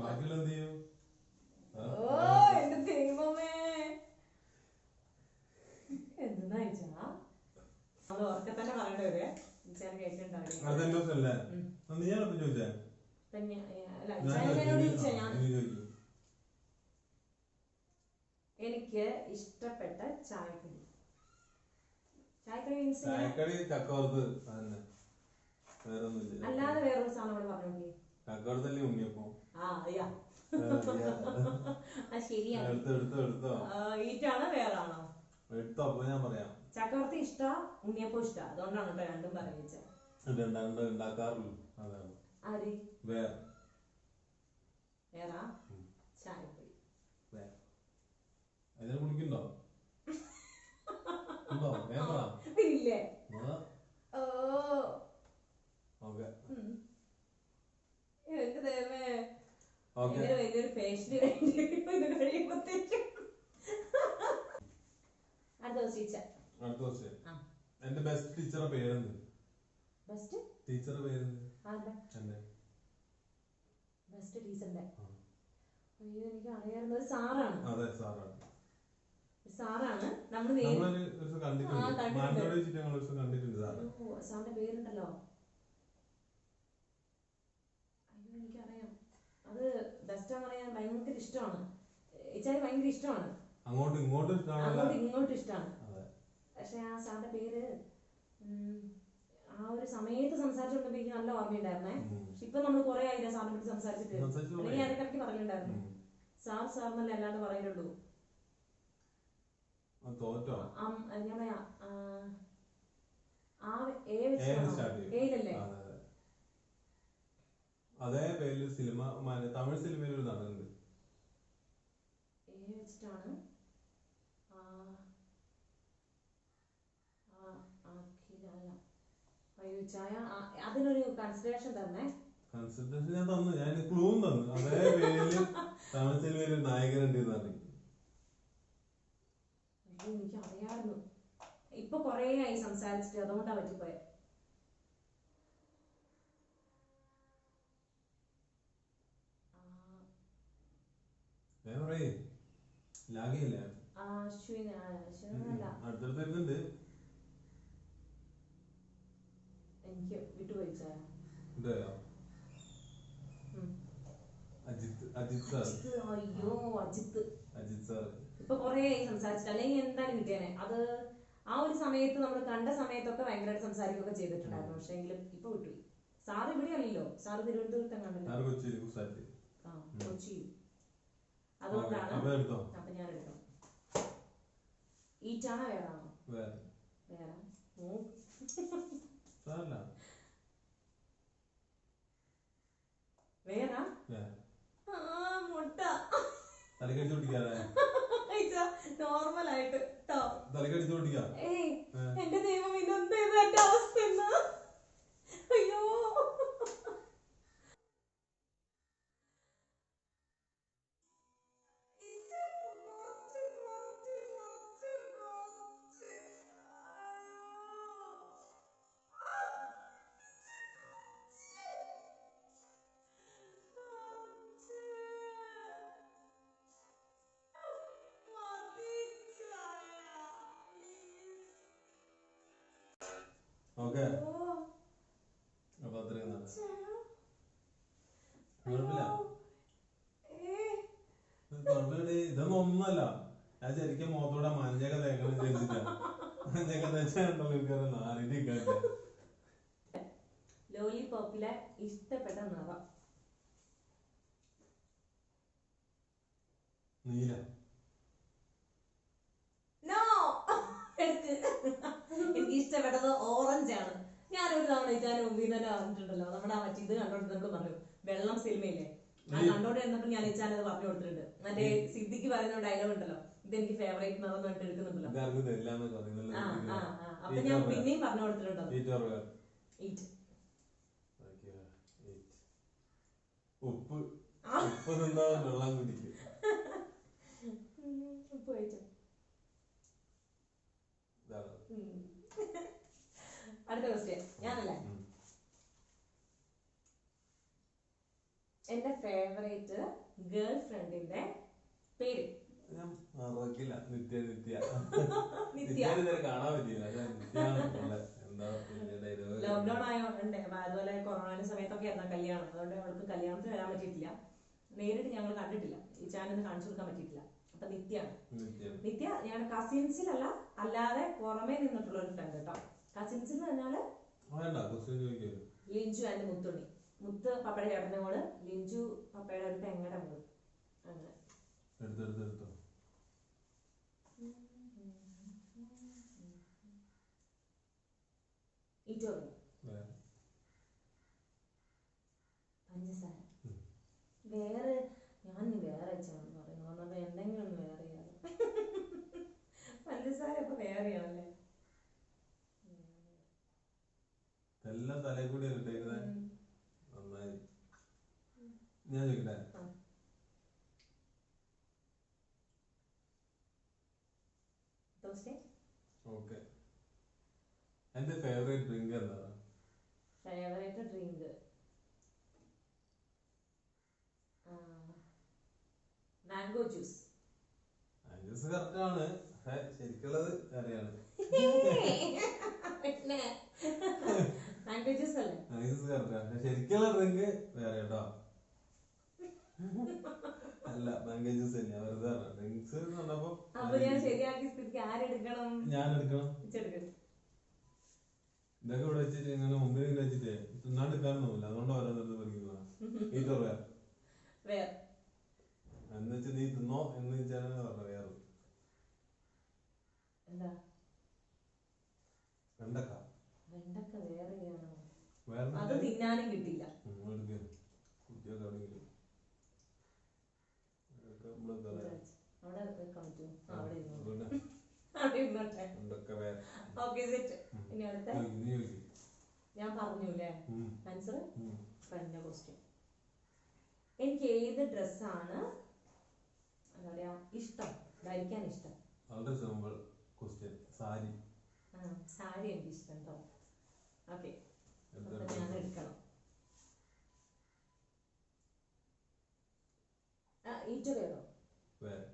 ബാക്കിയുള്ള എന്ത് ചെയ്യും? ഓ എന്റെ ദൈവമേ, എന്തെന്നാ ചോദിച്ചാ നമ്മള് ഓർക്കെ തന്നെ പറയേണ്ടി വരെ കേട്ടിട്ടുണ്ടാവില്ല. എനിക്ക് ഇഷ്ടപ്പെട്ട ചായക്കടി. ചായക്കടി ചക്കവറുത്ത്. അല്ലാതെ വേറൊരു സാധനം കൂടെ പറഞ്ഞു. ചക്കവറുത്തല്ലേ ഉണ്ണിയപ്പം? ശരിയാണ്. ഈറ്റാണോ വേറാണോ? എടുത്തോ, അപ്പൊ ഞാൻ പറയാം. ചക്കവറുത്തി ഇഷ്ട, ഉണ്ണിയപ്പം ഇഷ്ട. അതുകൊണ്ടാണ് കേട്ടോ രണ്ടും പറയുന്നത്. ഉണ്ടാക്കാറുള്ളൂ. അതാണ് ആര്? വേറെ ചായപ്പൊടി. അതിനെ കുടിക്കണ്ടോ? ഇല്ലേ? എന്റെ ദൈവമേ, വലിയൊരു ഫേഷ്യല് കഴിയുമ്പോഴത്തേക്കും. അടുത്ത ക്വസ്റ്റ്യൻ. എന്റെ ബെസ്റ്റ് ടീച്ചറുടെ പേരെന്ത്? ബെസ്റ്റ് ടീച്ചറുടെ പേരെന്ത്? ബെസ്റ്റ് ടീച്ചറിന്റെ അയ്യോ എനിക്ക് അറിയാവുന്നത് സാറാണ്. അതെ, സാറാണ്. സാറാണ്. സാറിന്റെ പേരുണ്ടല്ലോ. അയ്യോ എനിക്കറിയാം. അത് ബെസ്റ്റാന്ന് പറയാൻ ഭയങ്കര ഇഷ്ടമാണ്. ഇച്ചാരി ഭയങ്കര ഇഷ്ടമാണ്. അങ്ങോട്ടും ഇങ്ങോട്ടും ഇഷ്ടമാണ്. പക്ഷെ ആ സാറിന്റെ പേര് ആ ഒരു സമയത്ത് സംസാരിച്ചോണ്ടപ്പോ എനിക്ക് നല്ല ഓർമ്മയുണ്ടായിരുന്നേ. പക്ഷെ ഇപ്പൊ നമ്മള് കുറെ ആയില്ല സാറിനെ പറ്റി സംസാരിച്ചിട്ട്. അല്ലെങ്കിൽ ഇടയ്ക്കിടയ്ക്ക് പറഞ്ഞിട്ടുണ്ടായിരുന്നു സാർ സാറിനല്ലേ അല്ലാണ്ട് പറയുള്ളൂ. ഞാൻ പറയാ ഏലല്ലേ അതേ പേരിൽ സിനിമ തമിഴ് സിനിമയിൽ ഒരു നടനുണ്ട്. വെച്ചിട്ടാണ് അതിനൊരു കൺസിഡറേഷൻ തന്നെ. കൺസിഡറേഷൻ ഞാൻ തന്നു, ഞാൻ ക്ലൂവും തന്നു. അതേ പേരിൽ തമിഴ് സിനിമയിൽ ഒരു നായകനുണ്ട് പറഞ്ഞു. എനിക്ക് അറിയാമായിരുന്നു. ഇപ്പൊ കൊറേ ആയി സംസാരിച്ചിട്ട്, അതുകൊണ്ടാ പറ്റിപ്പോയെ. അടുത്തടുത്തുണ്ട്. എനിക്ക് വിട്ടുപോയിച്ചാ. അയ്യോ അജിത്ത് സാർ ഇപ്പൊ കൊറേ സംസാരിച്ചിട്ട്, അല്ലെങ്കിൽ എന്തായാലും കിട്ടിയാനെ. അത് ആ ഒരു സമയത്ത് നമ്മൾ കണ്ട സമയത്തൊക്കെ ഭയങ്കരമായിട്ട് സംസാരിക്കുകയൊക്കെ ചെയ്തിട്ടുണ്ടായിരുന്നു. പക്ഷെ എങ്കിലും ഇപ്പൊ വിട്ടുപോയി. സാറ് ഇവിടെ അല്ലല്ലോ, സാറ് തിരുവനന്തപുരത്ത് കണ്ടല്ലോ. ആ കൊച്ചി. അതുകൊണ്ടാണ്. അപ്പൊ ഞാൻ എടുക്കണം. ഈറ്റാണോ വേറാണോ? വേറെ വേറാ മുട്ട നോർമൽ ആയിട്ട് എന്റെ ദൈവം ഇതെന്താ എന്റെ അവസ്ഥ എന്നാ. അയ്യോ ഓക്കെ. അപ്പൊ അത്രയും ഇതൊന്നും ഒന്നല്ല. ഞാൻ ശരിക്കും മുഖത്തോടെ മഞ്ഞക തേക്കണം വിചാരിച്ചിട്ടാ. മഞ്ഞക തേച്ചാണ്ടല്ലോ നാലിന്റെ. ലോലിപോപ്പിലെ ഇഷ്ടപ്പെട്ട നിറം? നീല. എനിക്ക് ഇഷ്ടപ്പെട്ടത് ഓറഞ്ച് ആണ്. ഞാനൊരു തവണ ഇച്ചാന്റെ മുമ്പിൽ തന്നെ പറഞ്ഞിട്ടുണ്ടല്ലോ. നമ്മുടെ ആ മറ്റേ ഇത് കണ്ടോണ്ടിരുന്നൊക്കെ പറഞ്ഞു, വെള്ളം സിനിമയില്ലേ, ആ കണ്ടോണ്ട് എന്നിട്ട് ഞാൻ ഇച്ചാനത് പറഞ്ഞു കൊടുത്തിട്ടുണ്ട്. മറ്റേ സിദ്ദിഖ് പറയുന്ന ഡയലോഗ് ഉണ്ടല്ലോ, ഇതെനിക്ക് ഫേവറേറ്റ് നിറം പറഞ്ഞിട്ട് എടുക്കുന്നുണ്ടല്ലോ. അപ്പൊ ഞാൻ പിന്നെയും പറഞ്ഞു കൊടുത്തിട്ടുണ്ടോ. ഉപ്പ് ഉപ്പ് നിന്നാ വെള്ളം കുടിക്കും. ഉപ്പ് കഴിച്ചു. അടുത്ത ക്വസ്റ്റ്യൻ ഞാനല്ലേ. എന്റെ ഫേവറേറ്റ് ഗേൾ ഫ്രണ്ടിന്റെ പേര്? കാണാൻ പറ്റില്ല. ലോക്ക്ഡൌൺ ആയോണ്ട്, അതുപോലെ കൊറോണയുടെ സമയത്തൊക്കെ ആയിരുന്നു കല്യാണം. അതുകൊണ്ട് അവൾക്ക് കല്യാണത്തിന് വരാൻ പറ്റിയിട്ടില്ല. നേരിട്ട് ഞങ്ങൾ കണ്ടിട്ടില്ല. ഈ ചാനൽ കാണിച്ചു കൊടുക്കാൻ പറ്റിയിട്ടില്ല. അപ്പൊ നിത്യാണ്. നിത്യ ഞങ്ങളുടെ കസിൻസിലല്ല, അല്ലാതെ പുറമേ നിന്നിട്ടുള്ള ഒരു ഫ്രണ്ട് കേട്ടോ. കസിൻസിൽ എന്ന് പറഞ്ഞാല് ലിഞ്ചു ആൻഡ് മുത്തുണി. മുത്ത് പപ്പയുടെ ചേട്ടന്റെ മോള്, ലിഞ്ചു പപ്പയുടെ ഒരു പെങ്ങടെ മോള്. അങ്ങനെ പഞ്ചസാര വേറെ. ഞാൻ വേറെ പറയുന്നത് എന്തെങ്കിലും ഒന്ന് വേറെ ചെയ്യാറ്. പഞ്ചസാര ഇപ്പൊ വേറെയാണല്ലേ. എല്ലാം തലേ കൂടി ഇട്ടേക്കുന്നത് നന്നായി. ഞാൻ ചോദിക്കട്ടെ? ഓക്കെ. എന്റെ ഫേവറേറ്റ് ഡ്രിങ്ക് എന്താ? Favourite drink mango juice. Juice correct ആണ്, ശരിക്കുള്ളത് അറിയാണ്. മാംഗോ ജ്യൂസ് അല്ലേ? Juice correct. ശരിക്കുള്ള ഡ്രിങ്ക് വേറെ കേട്ടോ. അല്ല, മാംഗോ ജ്യൂസ് തന്നെയാ. വെറുതെ ഡ്രിങ്ക്സ് കണ്ടപ്പോ. അപ്പൊ ഞാൻ ശരിയാക്കി സ്ഥിതിക്ക് ആരെടുക്കണം? ഞാൻ എടുക്കണം. ഇതൊക്കെ ഇവിടെ വെച്ചിട്ട് ഇങ്ങനെ മുമ്പിൽ ഇങ്ങനെ വെച്ചിട്ടേ തിന്നാണ്ടിരിക്കാനും തോന്നില്ല. അതുകൊണ്ട് ഓരോന്നത് പഠിക്കുന്നതാ. എന്ന് വെച്ചാൽ നീ തിന്നോ എന്ന് വെച്ചാൽ പറഞ്ഞ വേറെ വെണ്ടക്ക അത് തിന്നാനും കിട്ടില്ല. ഞാൻ പറഞ്ഞൂല്ലേ ആൻസർ. ക്വസ്റ്റ്യൻ, എനിക്ക് ഏത് ഡ്രസ്സാണ് എന്താ പറയാ ഇഷ്ടം, ധരിക്കാൻ ഇഷ്ടം? വളരെ സിമ്പിൾ ക്വസ്റ്റ്യൻ. സാരി. സാരി എനിക്ക് ഇഷ്ടം കേട്ടോ. ഓക്കെ, ഞാൻ എടുക്കണം. ഈറ്റോ വേറോ? വേറെ.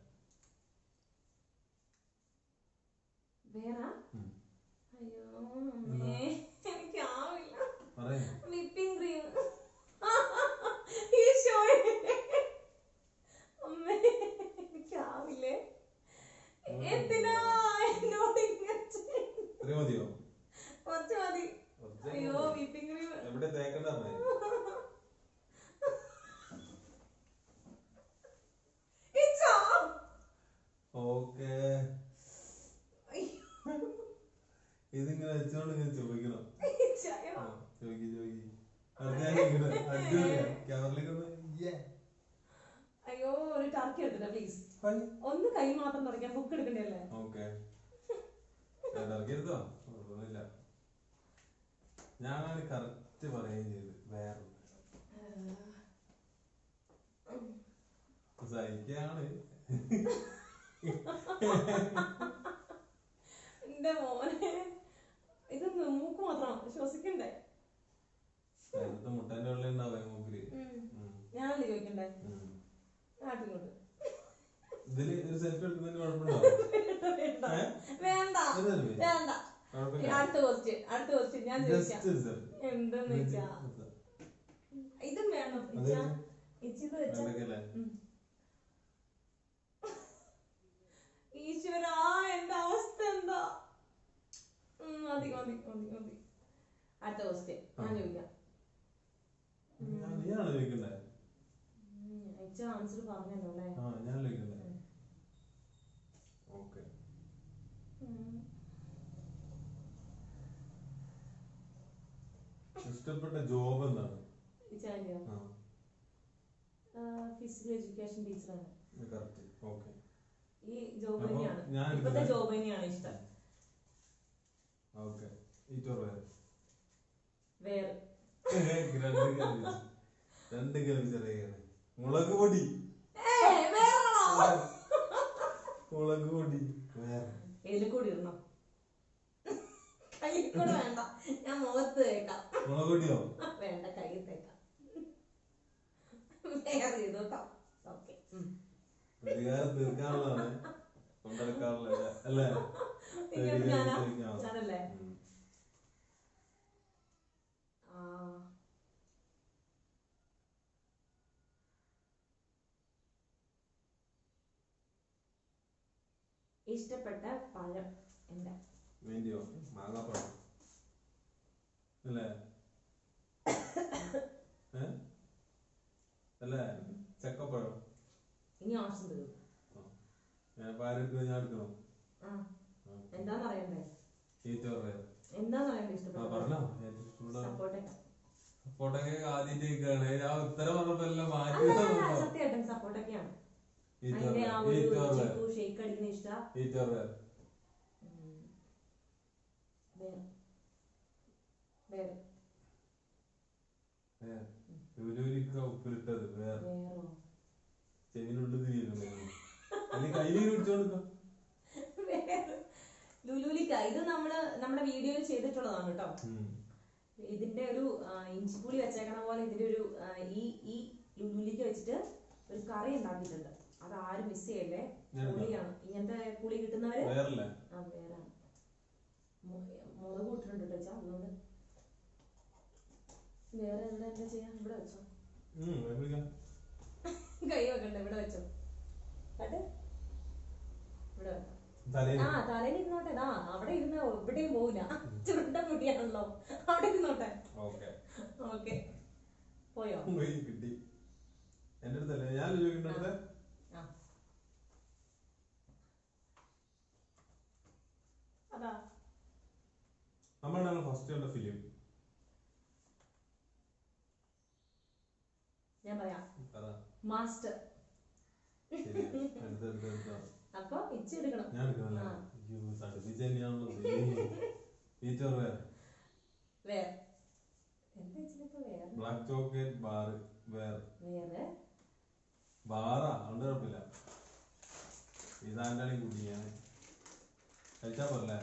അയ്യോ എനിക്ക് ആവില്ല. Whipping cream. അമ്മേ എനിക്കാവില്ലേ. എന്തിനാ എന്നോട് മതിയോ? കുറച്ച് മതി. അയ്യോ വിപ്പിംഗ് ക്രീം എവിടെ തേക്കണ്ട? ഓക്കെ, ഇതിങ്ങനെ വെച്ചോണ്ട് ഇങ്ങനെ ചോദിക്കണം. അയ്യോ ഒരു ടർക്കി എടുത്തില്ല പ്ലീസ്. ഒന്ന് കൈ മാത്രം തുടക്കാൻ ബുക്ക് എടുക്കണ്ടല്ലേ? ഓക്കെ, ടർക്കി എടുത്തോ, ഒന്നുമില്ല. ഞാൻ കറക്റ്റ് പറയുകയും ചെയ്ത്. വേറെ സഹിക്കാണ്. എന്റെ മോനെ ഇത് മൂക്ക് മാത്രം ശ്വസിക്കണ്ടേ? മുട്ടന്റെ ഉള്ളിൽ ഉണ്ടാവേ മൂക്കില്. ഞാനല്ലേ ചോദിക്കണ്ടേ? നാട്ടിലോട്ട് ഇതില് ഒരു സെൽഫി എടുക്കുന്നതിന് കുഴപ്പമുണ്ടോ? വേണ്ട വേണ്ട. അടുത്ത ക്വസ്റ്റ്യൻ ഞാൻ ചോദിക്കാം. എന്തെന്ന് വെച്ചാ ഇതും വേണം. ഇച്ചിത് വെച്ചാ ഈശ്വരാ എന്റെ അവസ്ഥ എന്താ? മതി മതി മതി മതി. അടുത്ത ക്വസ്റ്റ്യൻ ഞാൻ ചോദിക്കാം. ആൻസർ പറഞ്ഞല്ലോ അല്ലേ? ഇഷ്ടപ്പെട്ട ജോബ് എന്താണ്? ഫിസിക്കൽ എഡ്യൂക്കേഷൻ ടീച്ചറാണ്. ഈ ജോബ് തന്നെയാണ്, ഇപ്പത്തെ ജോബ് തന്നെയാണ് ഇഷ്ടം. വേറെ രണ്ട് ചെറിയാണ്. മുളക് പൊടി. മുളക് പൊടി എതിൽ കൂടി ഇടണോ? കയ്യിൽ കൂടെ വേണ്ട, ഞാൻ മുഖത്ത് തേക്കാം. മുളക് പൊടിയോ? വേണ്ട, കയ്യിൽ തേക്കാം. വേറെ ചെയ്തു കേട്ടോ. ഓക്കെ, പ്രതികാരം തീർക്കാനുള്ളതാണ്, കൊണ്ടെടുക്കാനുള്ള അല്ലേ? ഞാനല്ലേ? ഇഷ്ടപ്പെട്ട പഴം എന്താ? വേണ്ടിയോ? മാങ്ങാപ്പഴം അല്ലേ? അല്ലേ? ചക്കപ്പഴം. ഇനി ആവശ്യം തീർന്നു. ഞാൻ എടുക്കണം. എന്താന്ന് അറിയണ്ടേ? എന്താന്ന് അറിയണ്ടേ? ഇഷ്ടപ്പെട്ട സപ്പോർട്ടൊക്കെ ആദ്യം ചോദിക്കാണ്. ഞാൻ ഉത്തരം പറഞ്ഞപ്പോ എല്ലാം മാറ്റി. സത്യമായിട്ടും സപ്പോർട്ടൊക്കെയാണ്. ഷേക്ക് അടിക്കുന്ന ഇഷ്ടം. ഉപ്പിലിട്ടത് വേറെ ചെവിനുള്ളിൽ കയ്യിൽ പിടിച്ചോടുക്കാം. ലുലുലിക്ക ഇത് നമ്മുടെ വീഡിയോയിൽ ചെയ്തിട്ടുള്ളതാണ് കേട്ടോ. ഇതിന്റെ ഒരു ഇഞ്ചിപ്പുളി വെച്ചേക്കണ പോലെ ഇതിന്റെ ഒരു ഈ ലുലുലിക്ക വെച്ചിട്ട് ഒരു കറി ഉണ്ടാക്കിയിട്ടുണ്ട്. അത് ആരും മിസ് ചെയ്യല്ലേ. പുളിയാണ്, ഇങ്ങനത്തെ പുളി കിട്ടുന്നവര്. വേറെ മുളക് കൂട്ടിട്ടുണ്ട് വെച്ചാ. അതുകൊണ്ട് വേറെ എന്താ ചെയ്യാ? ഇവിടെ വെച്ചോ, കൈ വെക്കണ്ട, ഇവിടെ വെച്ചോ. ഇവിടെ വെക്കാം. തലേന്ന് ഇരുന്നോട്ടെ. അവിടെ ഇരുന്ന് എവിടെയും പോവില്ല. ചുരുണ്ട മുടി അറിയാണല്ലോ. അവിടെ ഇരുന്നോട്ടെ. ഓക്കെ ഓക്കെ പോയോ? കിട്ടി. എന്റെ അടുത്തല്ലേ ഞാൻ ചോദിക്കേണ്ടത്? അതാ നമ്മളാണ് ഫസ്റ്റ് കണ്ട ഫിലിം. ഞാൻ പറയാം. മാസ്റ്റർ. അപ്പൊ ഇച്ച എടുക്കണം. ഞാൻ എടുക്കണല്ലേ? ബ്ലാക്ക് ചോക്ലേറ്റ് ബാർ വേറെ ബാറാ അതുകൊണ്ട് കുഴപ്പമില്ല. ഇതാണ്ടാണ് കുടിക്കാൻ കഴിച്ചാ പോലെ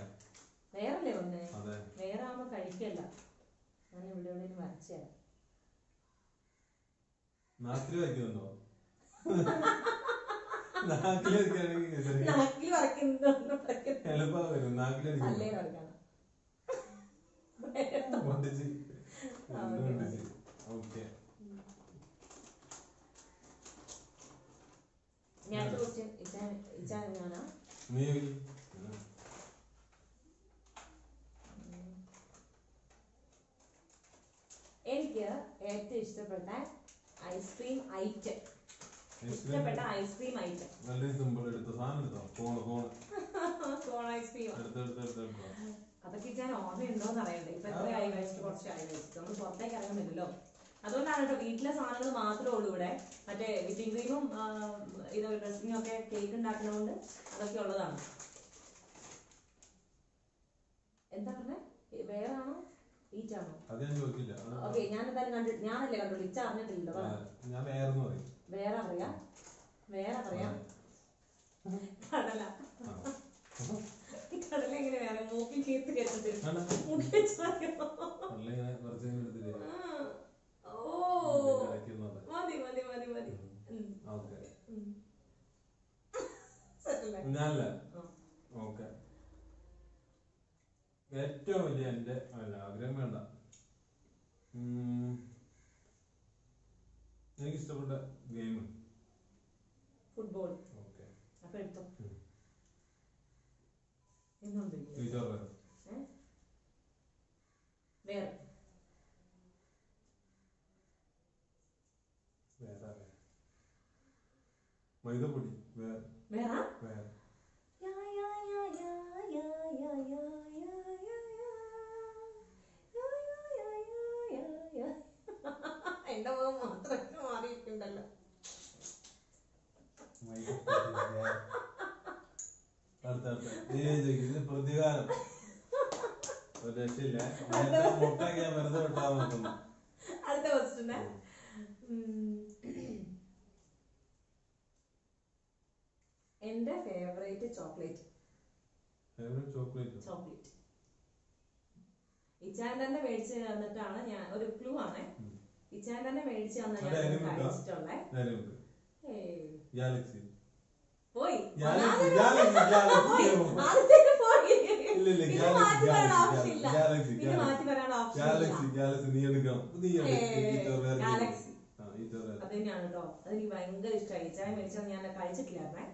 വേറല്ലേ വന്നേ? അതെ, വേറെ ആവുമ്പോ കഴിക്കല്ല. ഞാൻ ഇവിടെ എവിടെ വരച്ചേ നാട്ടില് വയ്ക്കുന്നുണ്ടോ? നാക്കില് വയ്ക്കുകയാണെങ്കിൽ എളുപ്പം വരും. നാക്കില് ഓക്കെ. നീ എനിക്ക് ഏറ്റവും ഇഷ്ടപ്പെട്ട ഐസ്ക്രീം ഐറ്റം. ഇഷ്ടപ്പെട്ട ഐസ്ക്രീം ഐറ്റം. നല്ലൊരു സിമ്പിൾ എടുത്ത സാധനം എടുത്തോ. Cone ice cream. അതൊക്കെ ഞാൻ ഓർഡർ ഉണ്ടോന്ന് അറിയണ്ടേ. ഇപ്പൊ എത്രയായി കഴിച്ചിട്ട്? കുറച്ചായി കഴിച്ചിട്ട്. നമ്മൾ പുറത്തേക്ക് ഇറങ്ങുന്നില്ലല്ലോ. അതുകൊണ്ടാണ് കേട്ടോ വീട്ടിലെ സാധനങ്ങൾ മാത്രമേ ഉള്ളൂ ഇവിടെ. മറ്റേ വിപ്പിംഗ് ക്രീമും ഇത് ഡ്രസ്സിങ്ങും ഒക്കെ കേക്ക് ഉണ്ടാക്കുന്നതുകൊണ്ട് അതൊക്കെ ഉള്ളതാണ്. എന്താ പറഞ്ഞേ? വേറെ ആണോ ഈറ്റാണോ? ഓക്കെ, ഞാൻ എന്തായാലും കണ്ടിട്ട് ഞാനല്ലേ കണ്ടുള്ളൂ. ഇച്ച അറിഞ്ഞിട്ടില്ലല്ലോ. വേറെ പറയാ കടല. കടല എങ്ങനെ വേറെ മൂക്കിൽ കേത്ത് കേട്ടിട്ട് മുടി വെച്ച് പറയോ? മതി മതി മതി മതി. ഏറ്റവും വലിയ എന്റെ ആഗ്രഹം വേണ്ട, എനിക്ക് ഇഷ്ടപ്പെട്ട ഗെയിം ഫുട്ബോൾ. ഓക്കെ. അപ്പൊ എടുത്തോ. വേറെ മൈദപ്പൊടി വേറെ എന്റെ മുഖം മാത്രം മാറിയിട്ടുണ്ടല്ലോ. പ്രതികാരം ഒരു രക്ഷയില്ല. മുട്ടൊക്കെ ഞാൻ വെറുതെ വിട്ടാ നോക്കുന്നു. അടുത്ത ക്വസ്റ്റ്യൻ. എന്റെ ഫേവറേറ്റ് ചോക്ലേറ്റ്. ഇച്ചാൻ തന്നെ മേടിച്ച് തന്നിട്ടാണ് ഞാൻ. ഒരു ക്ലൂ ആണ്. ഇച്ചാൻ തന്നെ മേടിച്ച് തന്ന ഞാൻ കഴിച്ചിട്ടുള്ളേ. പോയി മാറ്റി വരാൻ ഓപ്ഷൻ. അത് തന്നെയാണ് കേട്ടോ. അതെനിക്ക് ഭയങ്കര ഇഷ്ടമായി. ഇച്ചാൻ മേടിച്ചത് ഞാൻ കഴിച്ചിട്ടില്ലായിരുന്നേ.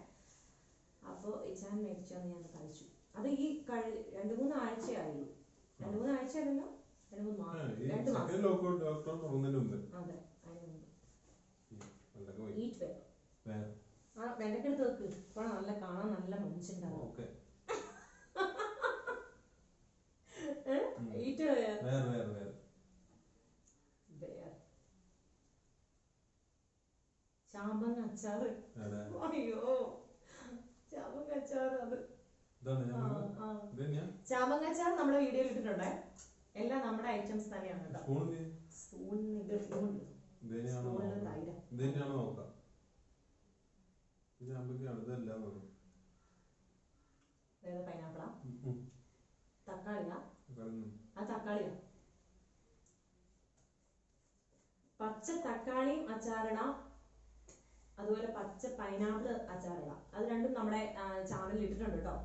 അപ്പൊ ഇച്ചാൻ മേടിച്ചത് ഞാൻ കഴിച്ചു. അത് ഈ 2-3 ആഴ്ചയായുള്ളൂ. 2-3 ആഴ്ചയല്ലോ, 2 മാസം. അതെ, വെണ്ടക്കെടുത്ത് വെക്ക്. ഇപ്പൊ നല്ല കാണാൻ നല്ല മനുഷ്യണ്ടാവും. ചാമ്പങ്ങ അച്ചാറ്. അയ്യോ, ചാമ്പങ്ങ അച്ചാറ്. അത് ചാമ്പങ്ങ അച്ചാർ നമ്മുടെ വീഡിയോയിൽ ഇട്ടിട്ടുണ്ടേ. എല്ലാം നമ്മുടെ ഐറ്റംസ് തന്നെയാണ് കേട്ടോ. പൈനാപ്പിളാ? തക്കാളിയാ? ആ തക്കാളിയാ. പച്ച തക്കാളിയും അച്ചാറിടാം, അതുപോലെ പച്ച പൈനാപ്പിൾ അച്ചാറിടാം. അത് രണ്ടും നമ്മുടെ ചാനലിൽ ഇട്ടിട്ടുണ്ട് കേട്ടോ.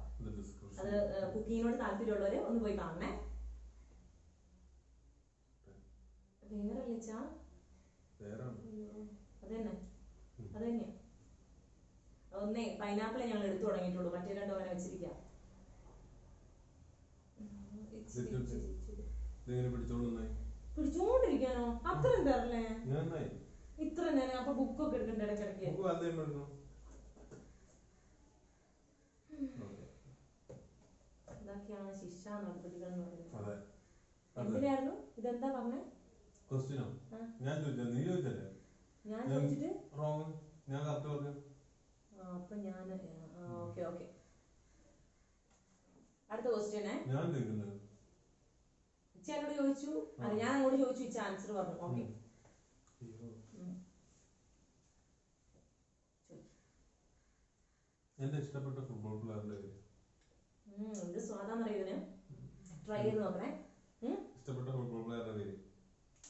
അത് കുക്കിങ്ങിനോട് താല്പര്യമുള്ളവര് ഒന്ന് പോയി കാണണേ. വേറെ വിളിച്ചാ അതന്നെ ഒന്നേ പൈനാപ്പിളെ ഞങ്ങൾ എടുത്തു തുടങ്ങിയിട്ടുള്ളൂ. മറ്റേ 2 വെച്ചിരിക്കാം. ഇതെങ്ങനെ പിടിച്ചോണ്ട് പിടിച്ചോണ്ടിരിക്കാനോ? അത്രയും തരല്ലേ? നന്നായി. ഇത്ര ഞാൻ അപ്പൊ ബുക്കൊക്കെ എടുക്കണ്ട ഇടയ്ക്കിടയ്ക്ക്. ബുക്ക് വന്നു എടുക്കണം. ഇതൊക്കെയാണ് ശിക്ഷ നടപടികൾ എന്ന് പറയുന്നത്. അതെ. എന്തിനായിരുന്നു ഇതെന്താ പറഞ്ഞേ? ക്വസ്റ്റ്യനോ? ഞാൻ ചോദിച്ചോ? നീ ചോദിച്ചല്ലേ? ഞാൻ ചോദിച്ചിട്ട് റോങ്. ഞാൻ കറക്റ്റ് പറഞ്ഞു. അപ്പൊ ഞാൻ ഓക്കെ ഓക്കെ. അടുത്ത ക്വസ്റ്റ്യനെ ഞാൻ ചോദിക്കുന്നത് ഇച്ചോട് ചോദിച്ചു. അല്ല ഞാൻ അങ്ങോട്ട് ചോദിച്ചു. ഇച്ച ആൻസർ പറഞ്ഞു. ഓക്കെ. എന്റെ ഇഷ്ടപ്പെട്ട ഫുട്ബോൾ പ്ലെയറിന്റെ പേര്. എന്ത് സ്വാദാന്നറിയുന്നതിന് ട്രൈ ചെയ്ത് നോക്കണേ. ഇഷ്ടപ്പെട്ട ഫുട്ബോൾ പ്ലെയറിന്റെ പേര്.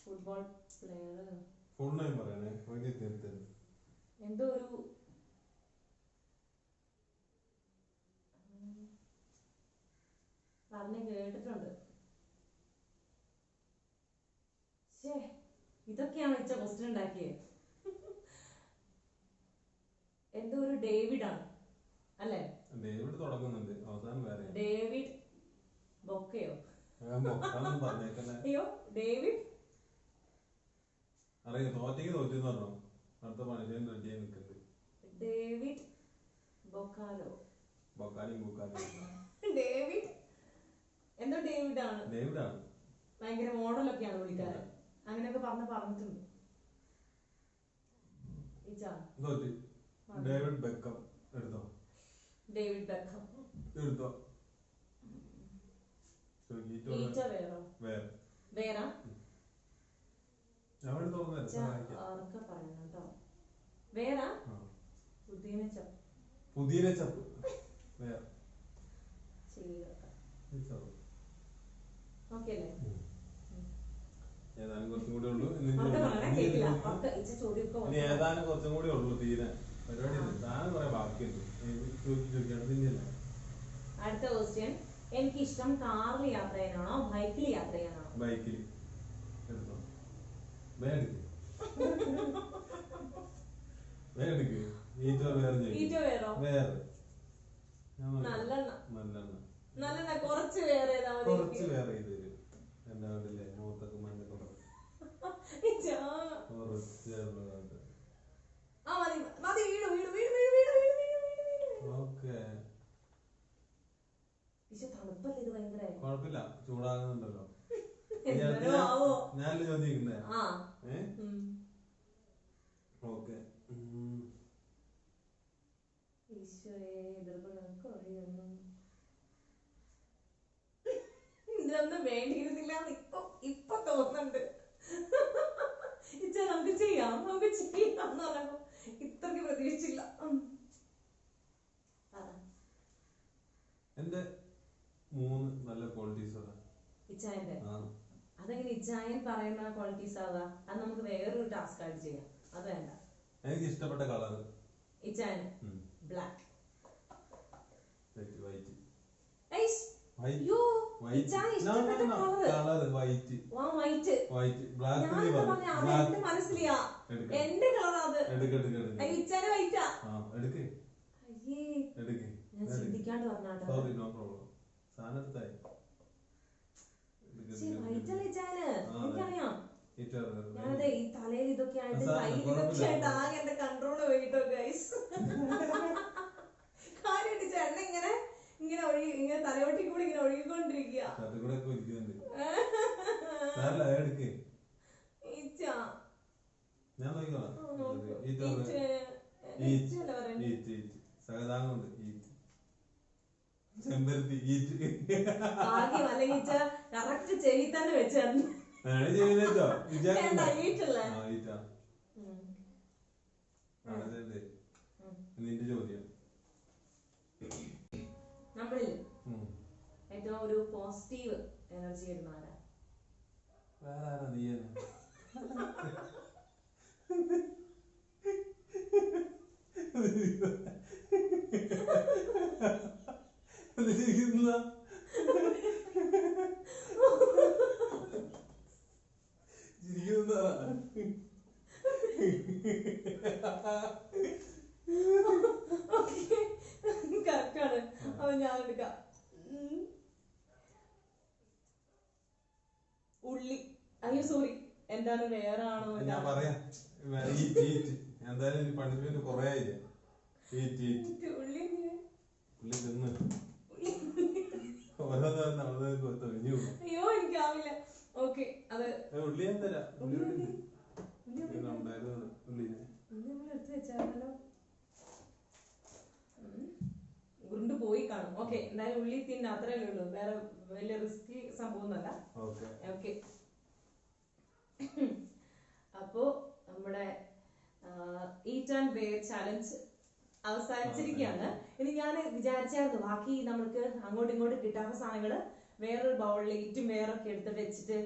ഫുട്ബോൾ പ്ലെയർ ഫുൾ നെയിം പറയണേ. എന്തോ ഒരു പറഞ്ഞ് കേട്ടിട്ടുണ്ട്. ഇതൊക്കെയാണ് ഇച്ച ക്വസ്റ്റ്യൻ ഉണ്ടാക്കിയത്. എന്തോ ഒരു ഡേവിഡ് ആണ് അല്ലേ? ഡേവിഡ് തുടങ്ങുന്നുണ്ട്, അവസാനം വേറെ. ഡേവിഡ് ബൊക്കയോ? പറഞ്ഞേക്കല്ലേ. അയ്യോ ഡേവിഡ് അറിയോ? തോറ്റെങ്കിൽ തോറ്റെന്ന് പറഞ്ഞോ. അടുത്ത മനുഷ്യൻ റെഡിയായി നിൽക്കുന്നത്. ഡേവിഡ് ബൊക്കാലോ. ബൊക്കാലിയും ബുക്കാലിയും. ഡേവിഡ് എന്തോ ഡേവിഡ് ആണ്. ഡേവിഡ് ആണ്. ഭയങ്കര മോഡലൊക്കെയാണ് പുള്ളിക്കാരൻ. അങ്ങനെയൊക്കെ പറഞ്ഞിട്ടുണ്ട്. ഡേവിഡ് ബെക്കം എടുത്തോ? ഡേവിഡ് ബെക്കം എടുത്തോ? വേറെ പുതിയ ചപ്പ്. ഏതാനും കുറച്ചും കൂടി ഉള്ളു. ഇനി ഏതാനും കുറച്ചും കൂടി ഉള്ളു തീരെ പരിപാടി. താനും കുറെ ബാക്കിയുണ്ട്. അടുത്ത ക്വസ്റ്റ്യൻ. എനിക്ക് ഇഷ്ടം കാറിൽ യാത്ര ചെയ്യാനാണോ ബൈക്കിൽ യാത്ര ചെയ്യാനാണോ? ബൈക്കിൽ. എടുത്തോ? വേറെ കുറച്ച് വേറെ ഇത് എന്താ കണ്ടില്ലേ? മൂത്തൊക്കെ മണ്ണൊക്കെ കുഴപ്പമില്ല, ചൂടാകുന്നുണ്ടല്ലോ. ഞാനല്ലേ ചോദിക്കുന്നേ? ഓക്കെ. ഇതൊന്നും വേണ്ടിയിരുന്നില്ല ഇപ്പൊ തോന്നുന്നുണ്ട്. നമുക്ക് ചെയ്യാം എന്ന് പറയുമ്പോ ഇത്രക്ക് പ്രതീക്ഷിച്ചില്ല. എന്റെ 3 നല്ല ക്വാളിറ്റീസ് ഇച്ചായന്റെ. അതെങ്ങനെ ഇച്ചായൻ പറയുന്ന ക്വാളിറ്റീസ് ആവാ? അത് നമുക്ക് വേറൊരു ടാസ്ക് ആയിട്ട് ചെയ്യാം. അത് വേണ്ട. എനിക്ക് ഇഷ്ടപ്പെട്ട കളർ ഇച്ചായന് ബ്ലാക്ക്. വൈറ്റ്. മനസ്സിലാ എന്റെ കളർ അത്. ഇച്ചാന് വൈറ്റാ. ഞാൻ ചിന്തിക്കാണ്ട് പറഞ്ഞാട്ടോ. എനിക്കറിയാം. ഞാനതെ ഈ തലയിൽ ഇതൊക്കെ ആയിട്ട് കയ്യിൽ ഇതൊക്കെ ആയിട്ട് ആകെ എന്റെ കൺട്രോള് പോയിട്ടോ ഗൈസ്. കാര്യമായിട്ട് ചേട്ടൻ ഇങ്ങനെ ഇങ്ങനെ തലയോട്ടി കൂടി ഇങ്ങനെ ഒഴുകിക്കൊണ്ടിരിക്കുക. കറക്റ്റ് ചെവി തന്നെ വെച്ചായിരുന്നു. നിന്റെ ചോദ്യം. നമ്മളിൽ ഏറ്റവും ഒരു പോസിറ്റീവ് എനർജി വരുന്ന ആരാ? വേറെ ആരാ? നീ കറക്റ്റാണ്. അപ്പൊ ഞാൻ എടുക്കാം. ഉള്ളി. അയ്യോ സോറി, എന്താണ് വേറെ ആണോ? ഞാൻ പറയാം, എന്തായാലും പണിഷ്മെന്റ് കൊറേ ആയില്ലേ. ഉള്ളി തിന്ന് അയ്യോ എനിക്കാവില്ല. ഓക്കെ, അത് ഉള്ളി ഞാൻ തരാം. ഉള്ളി എടുത്ത് വെച്ചാലോ, ഉരുണ്ട് പോയി കാണും. ഓക്കെ, എന്തായാലും ഉള്ളി തിന്ന, അത്രയല്ലേ ഉള്ളൂ, വേറെ വലിയ റിസ്കി സംഭവമൊന്നുമല്ല. ഓക്കെ, അപ്പോ നമ്മുടെ ഈറ്റ് ആൻഡ് വെയർ ചാലഞ്ച് അവസാനിച്ചിരിക്കുകയാണ്. ഇനി ഞാൻ വിചാരിച്ചായിരുന്നു ബാക്കി നമുക്ക് അങ്ങോട്ടും ഇങ്ങോട്ടും കിട്ടാത്ത സാധനങ്ങള് വേറൊരു ബൗളിൽ ഈറ്റും വേറൊക്കെ എടുത്തിട്ട് വെച്ചിട്ട്,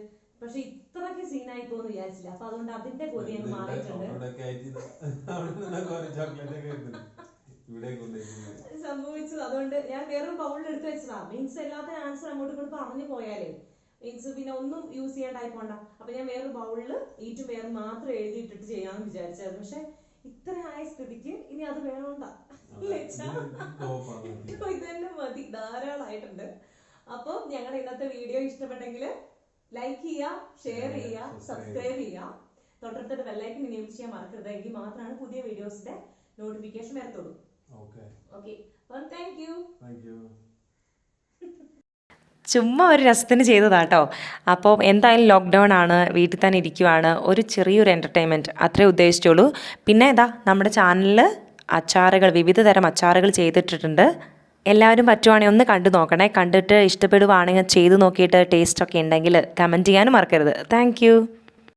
പക്ഷെ ഇത്രയ്ക്ക് സീനായി പോകുന്നു വിചാരിച്ചില്ല. അപ്പൊ അതുകൊണ്ട് അതിന്റെ കൊതി അങ്ങ് മാറിയിട്ടുണ്ട്. സംഭവിച്ചത് അതുകൊണ്ട് ഞാൻ വേറൊരു ബൗളിൽ എടുത്ത് വെച്ചതാ. മീൻസ് എല്ലാത്തിനും ആൻസർ അങ്ങോട്ടും ഇങ്ങോട്ട് പറഞ്ഞു പോയാലേ മീൻസ് പിന്നെ ഒന്നും യൂസ് ചെയ്യാണ്ടായി പോണ്ട. അപ്പൊ ഞാൻ വേറൊരു ബൗളില് ഈറ്റും വേറെ മാത്രം എഴുതിയിട്ടിട്ട് ചെയ്യാന്ന് വിചാരിച്ചായിരുന്നു. പക്ഷെ ഇത്ര ആയ സ്ഥിതിക്ക് ഇനി അത് വേണോണ്ട, ഇതന്നെ മതി, ധാരാളമായിട്ടുണ്ട്. അപ്പൊ ഞങ്ങളുടെ ഇന്നത്തെ വീഡിയോ ഇഷ്ടപ്പെട്ടെങ്കിൽ ലൈക്ക് ചെയ്യുക, ഷെയർ ചെയ്യുക, സബ്സ്ക്രൈബ് ചെയ്യുക, തൊട്ടടുത്ത ബെല്ലൈക്കൻ എനേബിൾ ചെയ്യാൻ മറക്കരുത്. എങ്കിൽ മാത്രമാണ് പുതിയ വീഡിയോസിന്റെ നോട്ടിഫിക്കേഷൻ വരത്തുള്ളൂ. Okay, thank you. ചുമ്മാ ഒരു രസത്തിന് ചെയ്തതാട്ടോ. അപ്പോൾ എന്തായാലും ലോക്ക്ഡൗൺ ആണ്, വീട്ടിൽ തന്നെ ഇരിക്കുവാണ്, ഒരു ചെറിയൊരു എൻ്റർടൈൻമെൻറ്റ് അത്രേ ഉദ്ദേശിച്ചുള്ളൂ. പിന്നെ ഇതാ നമ്മുടെ ചാനലിൽ അച്ചാറുകൾ, വിവിധ തരം അച്ചാറുകൾ ചെയ്തിട്ടിട്ടുണ്ട്. എല്ലാവരും പറ്റുവാണെങ്കിൽ ഒന്ന് കണ്ടു നോക്കണേ. കണ്ടിട്ട് ഇഷ്ടപ്പെടുവാണെങ്കിൽ ചെയ്ത് നോക്കിയിട്ട് ടേസ്റ്റൊക്കെ ഉണ്ടെങ്കിൽ കമൻറ്റ് ചെയ്യാനും മറക്കരുത്. താങ്ക്